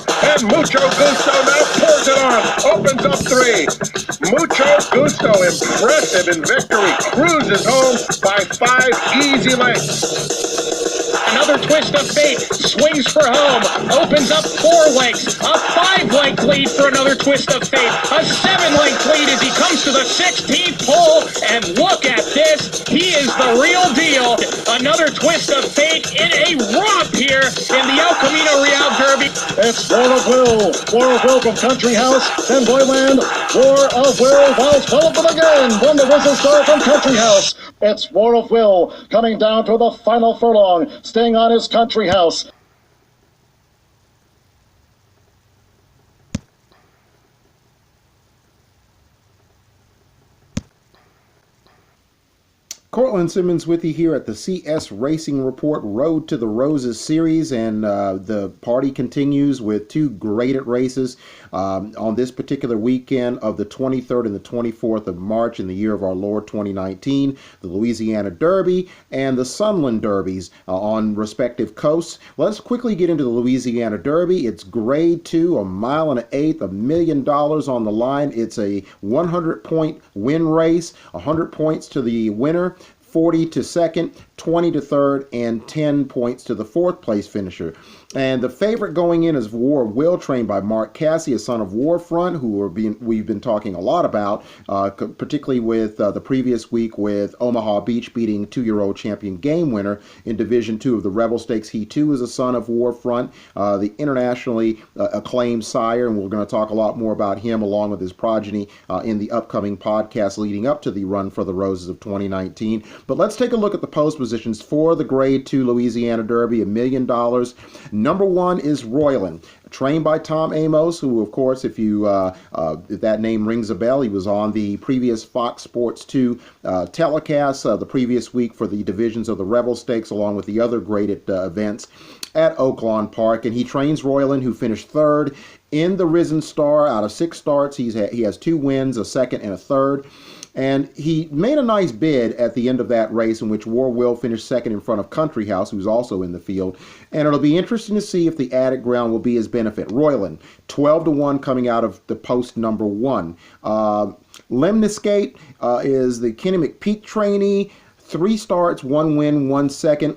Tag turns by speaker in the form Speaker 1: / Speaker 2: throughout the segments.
Speaker 1: and Mucho Gusto now pours it on, opens up 3. Mucho Gusto, impressive in victory, cruises home by 5 easy lengths.
Speaker 2: Another twist of fate, swings for home, opens up 4 lengths, a 5-length lead for another twist of fate, a 7-length lead as he comes to the 16th hole, and look at this, he is the real deal. Another twist of fate in a romp here in the El Camino Real Derby.
Speaker 3: It's War of Will from Country House, then Boyland, War of Will, Wild Phillip again, won the Whistle Star from Country House. It's War of Will coming down to the final furlong, staying on his Country House.
Speaker 4: Cortland Simmons with you here at the CS Racing Report Road to the Roses series, and the party continues with 2 graded races on this particular weekend of the 23rd and the 24th of March in the year of our Lord 2019, the Louisiana Derby and the Sunland Derbies on respective coasts. Let's quickly get into the Louisiana Derby. It's grade 2, a mile and an eighth, $1 million on the line. It's a 100-point win race, 100 points to the winner, 40 to second, 20 to third, and 10 points to the 4th place finisher. And the favorite going in is War of Will, trained by Mark Cassey, a son of Warfront, who we've been talking a lot about, particularly with the previous week with Omaha Beach beating 2-year-old champion game winner in Division 2 of the Rebel Stakes. He too is a son of Warfront, the internationally acclaimed sire, and we're going to talk a lot more about him along with his progeny in the upcoming podcast leading up to the Run for the Roses of 2019. But let's take a look at the post positions for the Grade 2 Louisiana Derby, $1 million. Number 1 is Royland, trained by Tom Amos, who, of course, if that name rings a bell, he was on the previous Fox Sports 2 telecast the previous week for the divisions of the Rebel Stakes, along with the other graded events at Oaklawn Park. And he trains Royland, who finished 3rd in the Risen Star. Out of 6 starts, he has 2 wins, a 2nd and a 3rd. And he made a nice bid at the end of that race in which War Will finished 2nd in front of Country House, who's also in the field. And it'll be interesting to see if the added ground will be his benefit. Royland, 12 to 1 coming out of the post number 1. Lemniscate is the Kenny McPeak trainee. 3 starts, 1 win, 1 second.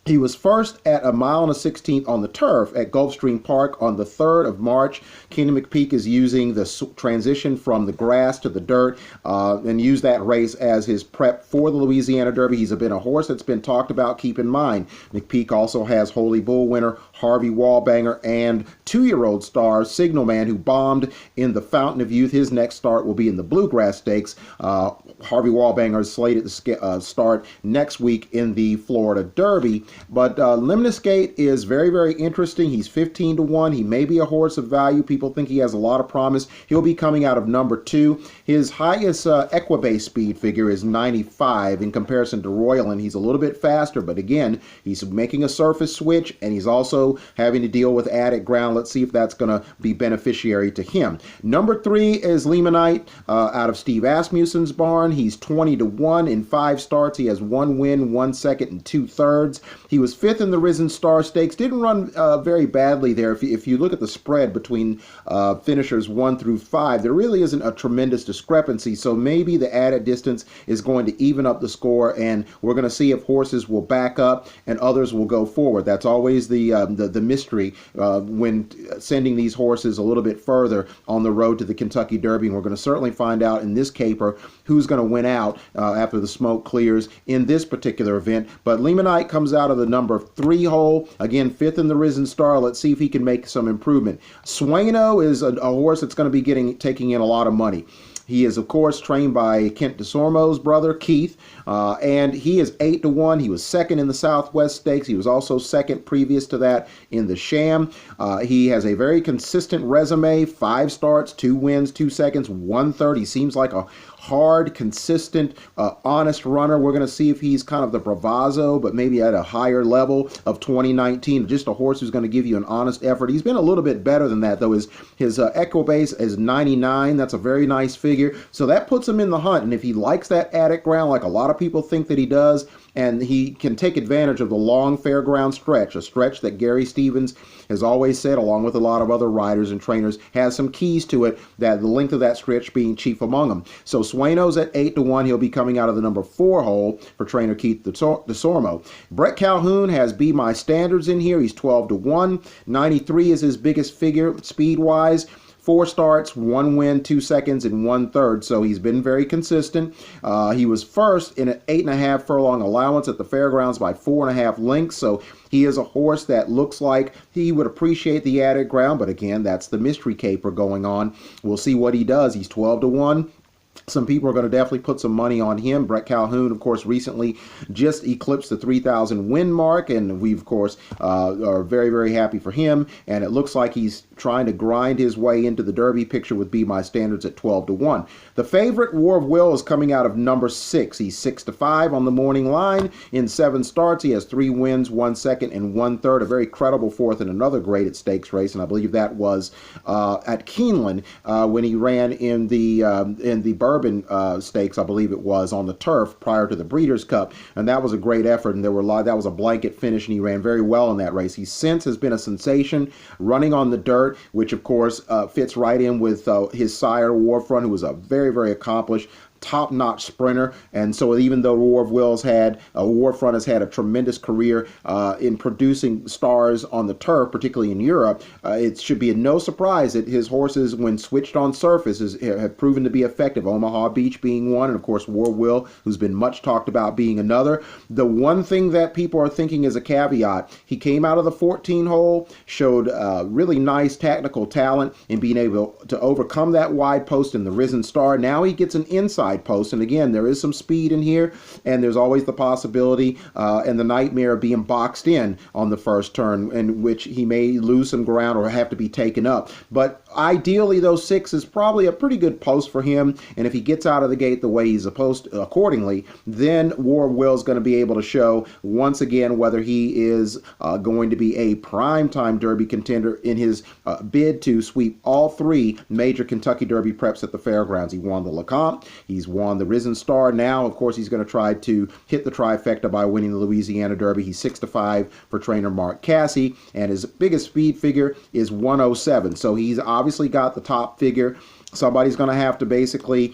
Speaker 4: He was first at a mile and a 16th on the turf at Gulfstream Park on the 3rd of March. Kenny McPeak is using the transition from the grass to the dirt and used that race as his prep for the Louisiana Derby. He's been a horse that's been talked about. Keep in mind, McPeak also has Holy Bull winner Harvey Wallbanger and 2-year-old star Signal Man, who bombed in the Fountain of Youth. His next start will be in the Bluegrass Stakes. Harvey Wallbanger is slated to start next week in the Florida Derby. But Lemniscate is very, very interesting. He's 15 to 1. He may be a horse of value. People think he has a lot of promise. He'll be coming out of number 2. His highest equibase speed figure is 95 in comparison to Royland. He's a little bit faster, but again, he's making a surface switch, and he's also having to deal with added ground. Let's see if that's going to be beneficiary to him. Number 3 is Lemonite out of Steve Asmussen's barn. He's 20 to 1 in 5 starts. He has 1 win, 1 second, and 2 thirds. He was 5th in the Risen Star Stakes. Didn't run very badly there. If you look at the spread between finishers 1 through 5, there really isn't a tremendous discrepancy. So maybe the added distance is going to even up the score, and we're going to see if horses will back up and others will go forward. That's always the mystery when sending these horses a little bit further on the road to the Kentucky Derby. And we're going to certainly find out in this caper who's going to win out after the smoke clears in this particular event. But Lemonite comes out of the number 3 hole. Again, 5th in the Risen Star. Let's see if he can make some improvement. Swaino is a horse that's going to be taking in a lot of money. He is, of course, trained by Kent DeSormo's brother, Keith, and he is 8 to 1. He was 2nd in the Southwest Stakes. He was also 2nd previous to that in the Sham. He has a very consistent resume, 5 starts, 2 wins, 2 seconds, 1 third. He seems like a hard, consistent, honest runner. We're going to see if he's kind of the bravado, but maybe at a higher level of 2019. Just a horse who's going to give you an honest effort. He's been a little bit better than that, though. His equibase is 99. That's a very nice figure. figure. So that puts him in the hunt. And if he likes that attic ground, like a lot of people think that he does, and he can take advantage of the long fairground stretch, a stretch that Gary Stevens has always said, along with a lot of other riders and trainers, has some keys to it, that the length of that stretch being chief among them. So Sueno's at 8-1. He'll be coming out of the number 4 hole for trainer Keith DeSormo. Brett Calhoun has Be My Standards in here. He's 12-1. 93 is his biggest figure speed-wise. 4 starts, 1 win, 2 seconds, and 1/3. So he's been very consistent. He was first in an 8.5 furlong allowance at the fairgrounds by 4.5 lengths. So he is a horse that looks like he would appreciate the added ground. But again, that's the mystery caper going on. We'll see what he does. He's 12-1. Some people are going to definitely put some money on him. Brett Calhoun, of course, recently just eclipsed the 3,000 win mark, and we, of course, are very, very happy for him. And it looks like he's trying to grind his way into the Derby picture with Be My Standards at 12-1. The favorite, War of Will, is coming out of number 6. He's 6-5 on the morning line. In 7 starts, he has 3 wins, 1 second, and 1/3. A very credible fourth in another graded stakes race, and I believe that was at Keeneland when he ran in the Bourbon Stakes, I believe it was, on the turf prior to the Breeders' Cup, and that was a great effort, and that was a blanket finish, and he ran very well in that race. He since has been a sensation running on the dirt, which of course fits right in with his sire Warfront, who was a very, very accomplished, top-notch sprinter. And so even though Warfront has had a tremendous career in producing stars on the turf, particularly in Europe, it should be no surprise that his horses, when switched on surfaces, have proven to be effective. Omaha Beach being one, and of course War Will, who's been much talked about, being another. The one thing that people are thinking is a caveat: he came out of the 14 hole, showed really nice technical talent in being able to overcome that wide post in the Risen Star. Now he gets an inside post, and again, there is some speed in here, and there's always the possibility and the nightmare of being boxed in on the first turn, in which he may lose some ground or have to be taken up. But ideally, though, 6 is probably a pretty good post for him, and if he gets out of the gate the way he's supposed to, accordingly, then War of Will is going to be able to show once again whether he is going to be a primetime Derby contender in his bid to sweep all 3 major Kentucky Derby preps at the fairgrounds. He won the Lecomte, he's won the Risen Star. Now, of course, he's going to try to hit the trifecta by winning the Louisiana Derby. He's 6-5 for trainer Mark Cassey, and his biggest speed figure is 107. So he's obviously got the top figure. Somebody's going to have to basically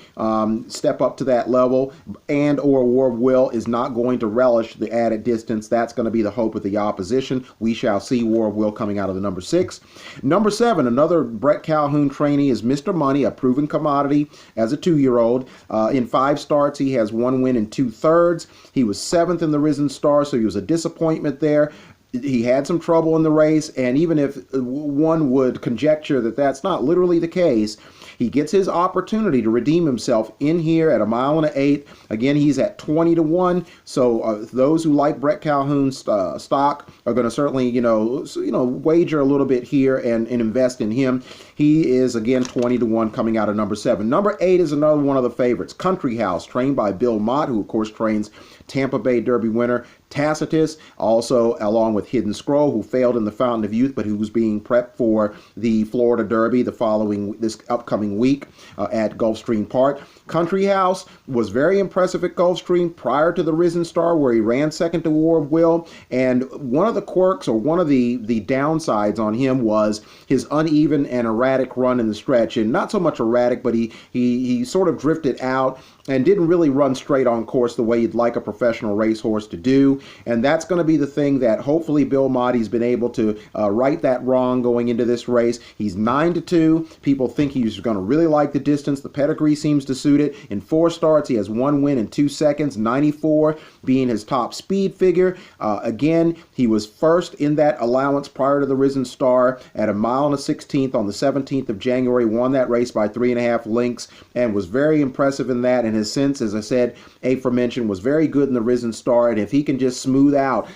Speaker 4: step up to that level, and or War of Will is not going to relish the added distance. That's going to be the hope of the opposition. We shall see. War of Will coming out of the number 6. Number 7, another Brett Calhoun trainee, is Mr. Money, a proven commodity as a 2-year-old. In 5 starts, he has 1 win and 2/3. He was 7th in the Risen Star, so he was a disappointment there. He had some trouble in the race, and even if one would conjecture that that's not literally the case, he gets his opportunity to redeem himself in here at 1.125 miles. Again, he's at 20-1. So those who like Brett Calhoun's stock are going to certainly, wager a little bit here and invest in him. He is again 20-1 coming out of number 7. Number 8 is another one of the favorites, Country House, trained by Bill Mott, who of course trains Tampa Bay Derby winner Tacitus, also along with Hidden Scroll, who failed in the Fountain of Youth, but who was being prepped for the Florida Derby this upcoming week at Gulfstream Park. Country House was very impressive at Gulfstream prior to the Risen Star, where he ran second to War of Will. And one of the quirks, or one of the downsides on him, was his uneven and erratic run in the stretch. And not so much erratic, but he sort of drifted out and didn't really run straight on course the way you'd like a professional racehorse to do. And that's going to be the thing that hopefully Bill Mott's been able to right that wrong going into this race. He's 9-2. People think he's going to really like the distance. The pedigree seems to suit it. In 4 starts, he has 1 win and 2 seconds, 94 being his top speed figure. Again, he was first in that allowance prior to the Risen Star at 1.16 miles on the 17th of January, won that race by 3.5 lengths, and was very impressive in that, and has since, as I said, aforementioned, was very good in the Risen Star, and if he can just smooth out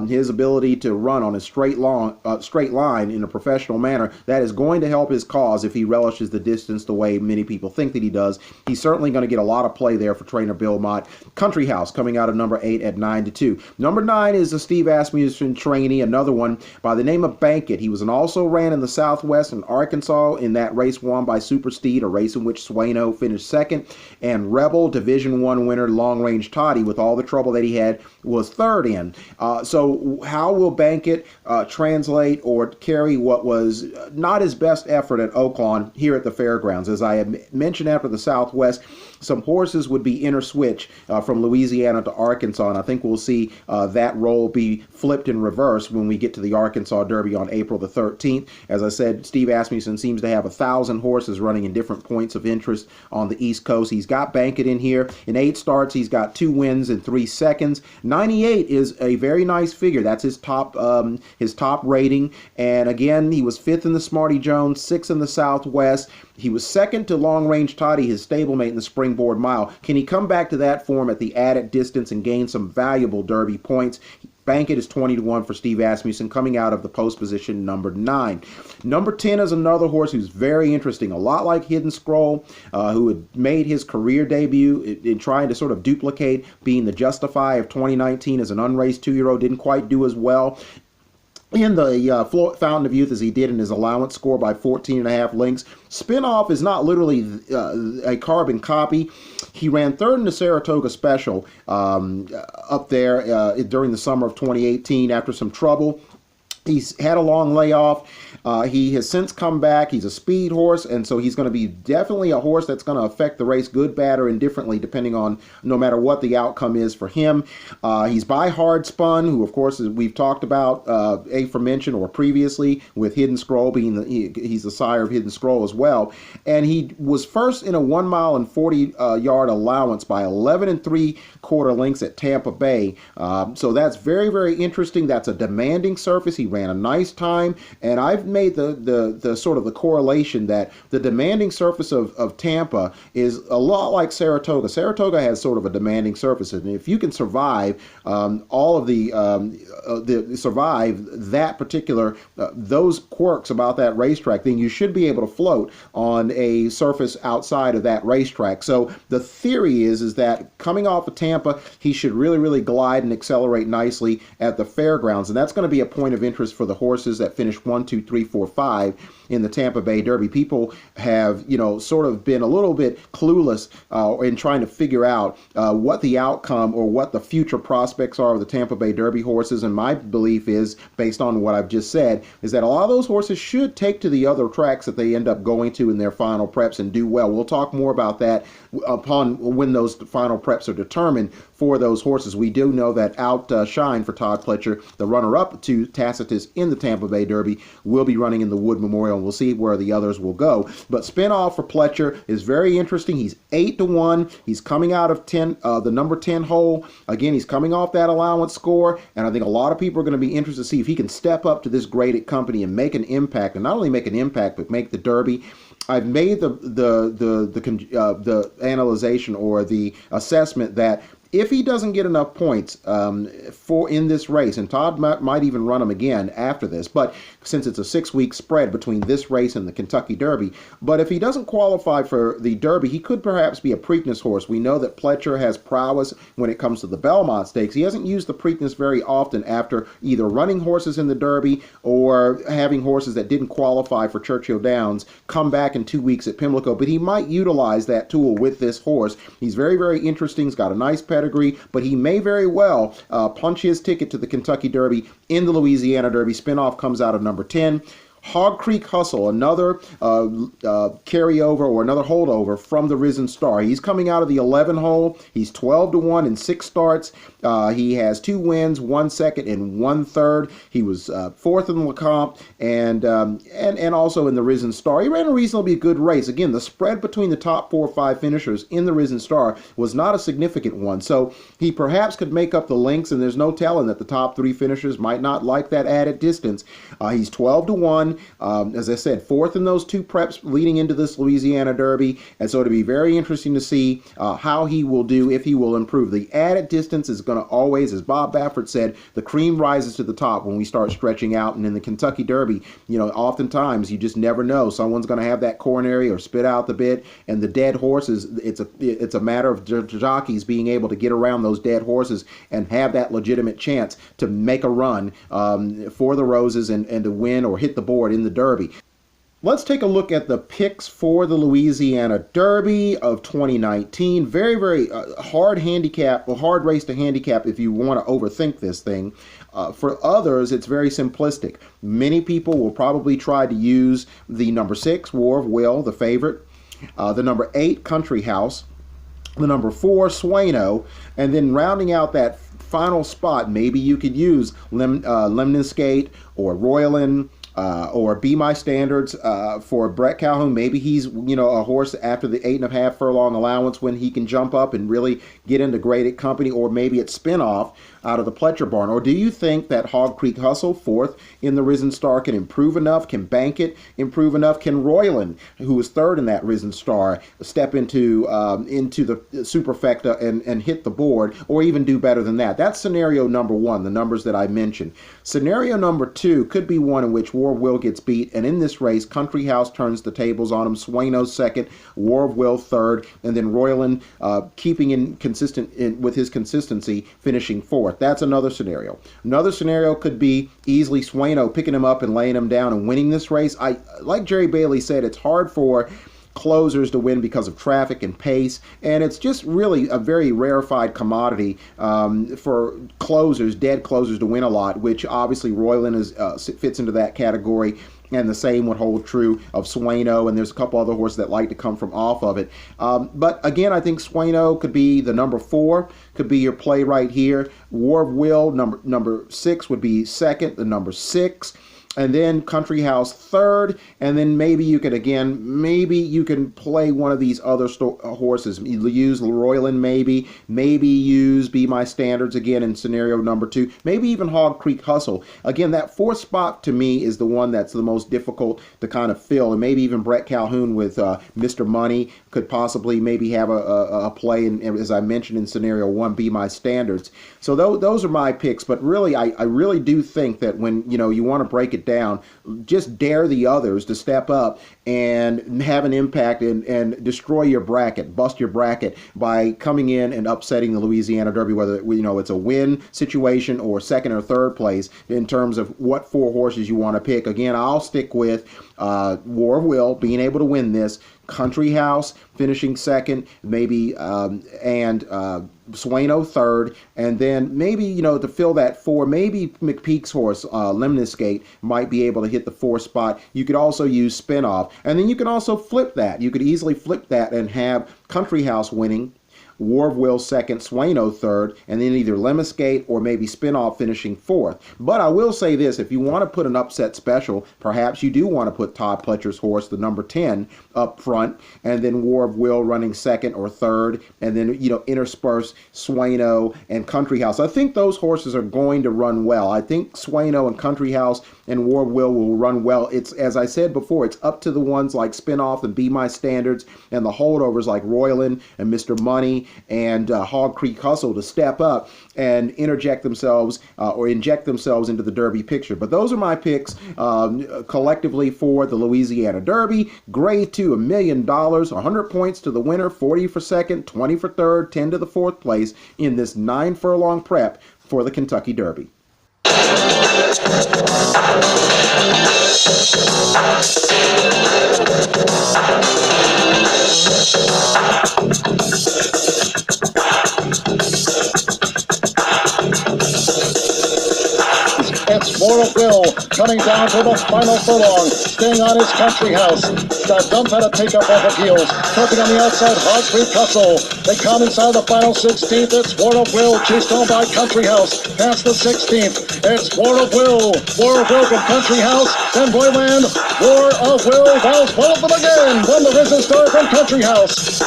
Speaker 4: his ability to run on a straight line in a professional manner, that is going to help his cause if he relishes the distance the way many people think that he does. He's certainly going to get a lot of play there for trainer Bill Mott. Country House coming out of number 8 at 9-2. Number 9 is a Steve Asmussen trainee, another one by the name of Bankit. He was also ran in the Southwest in Arkansas in that race won by Super Steed, a race in which Swano finished second, and Rebel Division I winner Long Range Toddy, with all the trouble that he had, was third in. So how will Bankit translate or carry what was not his best effort at Oaklawn here at the fairgrounds? As I had mentioned after the Southwest, some horses would be interswitch from Louisiana to Arkansas, and I think we'll see that role be flipped in reverse when we get to the Arkansas Derby on April the 13th. As I said, Steve Asmussen seems to have 1,000 horses running in different points of interest on the East Coast. He's got Bankit in here. In 8 starts, he's got 2 wins in 3 seconds. 98 is a very nice figure. That's his top rating. And again, he was 5th in the Smarty Jones, 6th in the Southwest. He was second to Long Range Toddy, his stablemate in the Springboard Mile. Can he come back to that form at the added distance and gain some valuable Derby points? Bankit is 20-1 for Steve Asmussen, coming out of the post position number 9. Number 10 is another horse who's very interesting, a lot like Hidden Scroll, who had made his career debut in trying to sort of duplicate being the Justify of 2019 as an unraced 2-year-old. Didn't quite do as well in the Fountain of Youth as he did in his allowance score by 14.5 lengths. Spinoff is not literally a carbon copy. He ran 3rd in the Saratoga Special up there during the summer of 2018 after some trouble. He's had a long layoff. He has since come back. He's a speed horse, and so he's going to be definitely a horse that's going to affect the race good, bad, or indifferently, depending on no matter what the outcome is for him. He's by Hard Spun, who, of course, as we've talked about aforementioned or previously, with Hidden Scroll being he's the sire of Hidden Scroll as well. And he was first in a 1 mile and 40 yard allowance by 11 3/4 lengths at Tampa Bay. So that's very, very interesting. That's a demanding surface. He ran a nice time, and I've made the sort of the correlation that the demanding surface of Tampa is a lot like Saratoga. Saratoga has sort of a demanding surface, and if you can survive all of survive that particular those quirks about that racetrack, then you should be able to float on a surface outside of that racetrack. So the theory is that coming off of Tampa, he should really, really glide and accelerate nicely at the fairgrounds, and that's going to be a point of interest for the horses that finish 1, 2, 3, 4, 5 in the Tampa Bay Derby. People have, sort of been a little bit clueless in trying to figure out what the outcome or what the future prospects are of the Tampa Bay Derby horses. And my belief is, based on what I've just said, is that a lot of those horses should take to the other tracks that they end up going to in their final preps and do well. We'll talk more about that upon when those final preps are determined for those horses. We do know that Outshine for Todd Pletcher, the runner-up to Tacitus in the Tampa Bay Derby, will be running in the Wood Memorial, and we'll see where the others will go. But Spinoff for Pletcher is very interesting. He's 8-1. He's coming out of the number 10 hole. Again, he's coming off that allowance score, and I think a lot of people are going to be interested to see if he can step up to this graded company and make an impact, and not only make an impact, but make the Derby. I've made the analyzation or the assessment that if he doesn't get enough points in this race, and Todd might even run him again after this, but since it's a 6-week spread between this race and the Kentucky Derby, but if he doesn't qualify for the Derby, he could perhaps be a Preakness horse. We know that Pletcher has prowess when it comes to the Belmont Stakes. He hasn't used the Preakness very often after either running horses in the Derby or having horses that didn't qualify for Churchill Downs come back in 2 weeks at Pimlico, but he might utilize that tool with this horse. He's very, very interesting. He's got a nice pedigree, but he may very well punch his ticket to the Kentucky Derby in the Louisiana Derby. Spinoff comes out of number 10. Hog Creek Hustle, another carryover or another holdover from the Risen Star. He's coming out of the 11 hole. He's 12-1 in 6 starts. He has 2 wins, 1 second, and 1 third. He was 4th in the Lecomte and also in the Risen Star. He ran a reasonably good race. Again, the spread between the top 4 or 5 finishers in the Risen Star was not a significant one. So he perhaps could make up the links, and there's no telling that the top 3 finishers might not like that added distance. He's 12-1. run, as I said, fourth in those two preps leading into this Louisiana Derby. And so it'll be very interesting to see how he will do, if he will improve. The added distance is going to always, as Bob Baffert said, the cream rises to the top when we start stretching out. And in the Kentucky Derby, you know, oftentimes you just never know. Someone's going to have that coronary or spit out the bit, and the dead horses, it's a matter of jockeys being able to get around those dead horses and have that legitimate chance to make a run for the Roses and to win or hit the board in the Derby. Let's take a look at the picks for the Louisiana Derby of 2019. Very, very hard handicap, or hard race to handicap if you want to overthink this thing. For others, it's very simplistic. Many people will probably try to use the number 6, War of Will, the favorite, the number 8, Country House, the number 4, Swano, and then rounding out that final spot, maybe you could use Lemniscate or Royalin, or Be My Standards for Brett Calhoun. Maybe he's, you know, a horse after the 8.5 furlong allowance when he can jump up and really get into graded company, or maybe it's spin-off out of the Pletcher barn. Or do you think that Hog Creek Hustle, fourth in the Risen Star, can improve enough? Can Bankit improve enough? Can Royalin, who was third in that Risen Star, step into the superfecta and hit the board, or even do better than that? That's scenario number 1, the numbers that I mentioned. Scenario number 2 could be one in which War of Will gets beat, and in this race, Country House turns the tables on him. Swano second, War of Will third, and then Royalin keeping with his consistency, finishing fourth. That's another scenario. Another scenario could be easily Swano picking him up and laying him down and winning this race. Like Jerry Bailey said, it's hard for closers to win because of traffic and pace, and it's just really a very rarefied commodity for closers, dead closers, to win a lot, which obviously Royalin fits into that category, and the same would hold true of Swano, and there's a couple other horses that like to come from off of it. But again, I think Swano could be the number 4, could be your play right here. War of Will, number 6 would be second, the number 6. And then Country House third, and then maybe you can play one of these other horses. Use Royalin, maybe use Be My Standards again in scenario number 2, maybe even Hog Creek Hustle. Again, that fourth spot to me is the one that's the most difficult to kind of fill, and maybe even Brett Calhoun with Mr. Money could possibly maybe have a play, and as I mentioned in scenario 1, Be My Standards. So those are my picks, but really, I really do think that when you want to break it down, just dare the others to step up and have an impact and destroy your bracket, bust your bracket by coming in and upsetting the Louisiana Derby, whether it's a win situation or second or third place in terms of what 4 horses you want to pick. Again, I'll stick with War of Will being able to win this, Country House finishing second, maybe, and Swano third, and then maybe, to fill that 4, maybe McPeak's horse, Lemniscate, might be able to hit the 4th spot. You could also use Spinoff, and then you can also flip that. You could easily flip that and have Country House winning, War of Will second, Swano third, and then either Lemniscate or maybe Spinoff finishing 4th. But I will say this, if you want to put an upset special, perhaps you do want to put Todd Pletcher's horse, the number 10, up front, and then War of Will running second or third, and then, intersperse Swano and Country House. I think those horses are going to run well. I think Swano and Country House and War of Will run well. It's, as I said before, it's up to the ones like Spinoff and Be My Standards and the holdovers like Royalin and Mr. Money and Hog Creek Hustle to step up and interject themselves or inject themselves into the Derby picture. But those are my picks collectively for the Louisiana Derby. Grade 2, $1 million, 100 points to the winner, 40 for second, 20 for third, 10 to the 4th place in this 9 furlong prep for the Kentucky Derby.
Speaker 3: It's War of Will coming down to the final furlong, staying on his Country House. The dump had a take up over heels. Flipping on the outside, Hog Creek Hustle. They come inside the final 16th. It's War of Will, chased on by Country House. Past the 16th. It's War of Will. War of Will from Country House. Then Boyland. War of Will. Vows one of them again. Won the Risen Star from Country House.